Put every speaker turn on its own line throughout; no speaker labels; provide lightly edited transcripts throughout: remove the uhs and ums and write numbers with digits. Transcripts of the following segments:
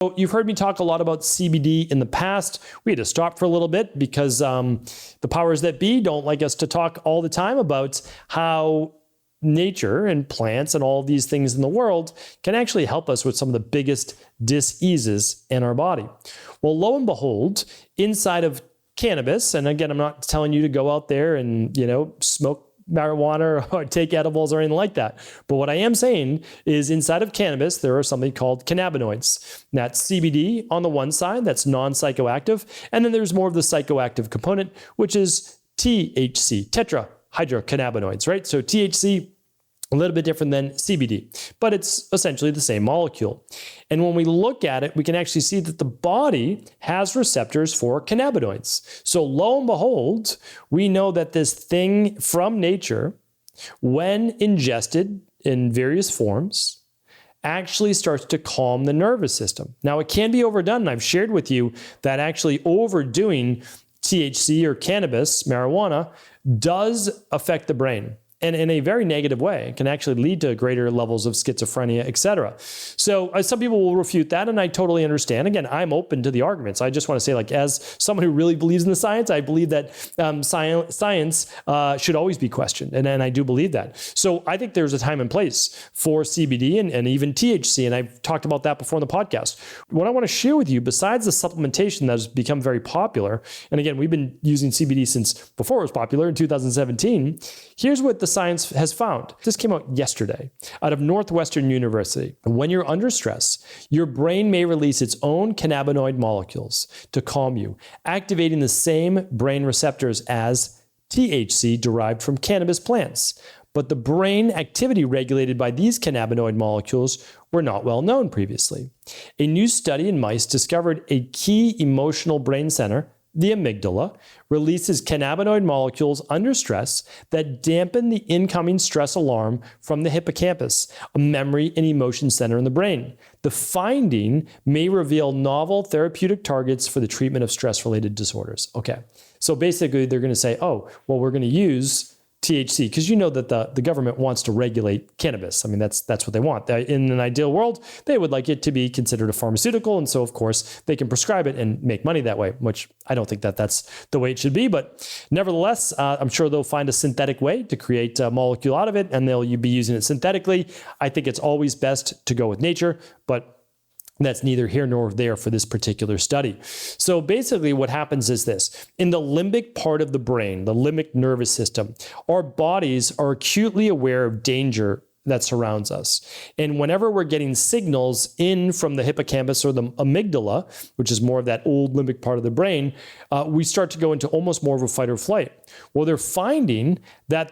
So you've heard me talk a lot about CBD in the past. We had to stop for a little bit because the powers that be don't like us to talk all the time about how nature and plants and all these things in the world can actually help us with some of the biggest dis-eases in our body. Well, lo and behold, inside of cannabis, and again, I'm not telling you to go out there and, smoke marijuana or take edibles or anything like that. But what I am saying is inside of cannabis, there are something called cannabinoids. That's CBD on the one side, that's non-psychoactive. And then there's more of the psychoactive component, which is THC, tetrahydrocannabinoids, right? So THC, a little bit different than CBD, but it's essentially the same molecule. And when we look at it, we can actually see that the body has receptors for cannabinoids. So lo and behold, we know that this thing from nature, when ingested in various forms, actually starts to calm the nervous system. Now, it can be overdone, and I've shared with you that actually overdoing THC or cannabis, marijuana, does affect the brain. And in a very negative way. It can actually lead to greater levels of schizophrenia, etc. So some people will refute that, and I totally understand. Again, I'm open to the arguments. I just want to say, as someone who really believes in the science, I believe that science should always be questioned, and I do believe that. So I think there's a time and place for CBD and even THC, and I've talked about that before in the podcast. What I want to share with you, besides the supplementation that has become very popular, and again, we've been using CBD since before it was popular in 2017, here's what the science has found. This came out yesterday out of Northwestern University. When you're under stress, your brain may release its own cannabinoid molecules to calm you, activating the same brain receptors as THC derived from cannabis plants. But the brain activity regulated by these cannabinoid molecules were not well known previously. A new study in mice discovered a key emotional brain center, the amygdala, releases cannabinoid molecules under stress that dampen the incoming stress alarm from the hippocampus, a memory and emotion center in the brain. The finding may reveal novel therapeutic targets for the treatment of stress-related disorders. Okay, so basically they're going to say, we're going to use THC, because you know that the government wants to regulate cannabis. I mean, that's what they want. In an ideal world, they would like it to be considered a pharmaceutical, and so of course they can prescribe it and make money that way, which I don't think that that's the way it should be. But nevertheless, I'm sure they'll find a synthetic way to create a molecule out of it, and they'll be using it synthetically. I think it's always best to go with nature, but that's neither here nor there for this particular study. So basically what happens is this. In the limbic part of the brain, the limbic nervous system, our bodies are acutely aware of danger that surrounds us. And whenever we're getting signals in from the hippocampus or the amygdala, which is more of that old limbic part of the brain, we start to go into almost more of a fight or flight. Well, they're finding that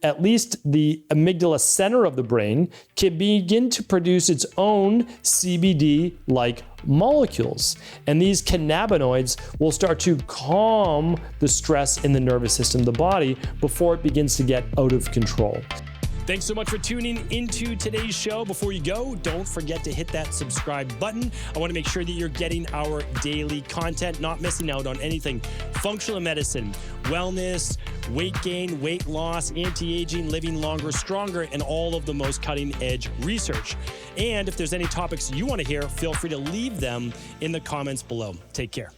at least the amygdala center of the brain can begin to produce its own CBD-like molecules. And these cannabinoids will start to calm the stress in the nervous system, the body, before it begins to get out of control. Thanks so much for tuning into today's show. Before you go, don't forget to hit that subscribe button. I want to make sure that you're getting our daily content, not missing out on anything functional medicine, wellness, weight gain, weight loss, anti-aging, living longer, stronger, and all of the most cutting-edge research. And if there's any topics you want to hear, feel free to leave them in the comments below. Take care.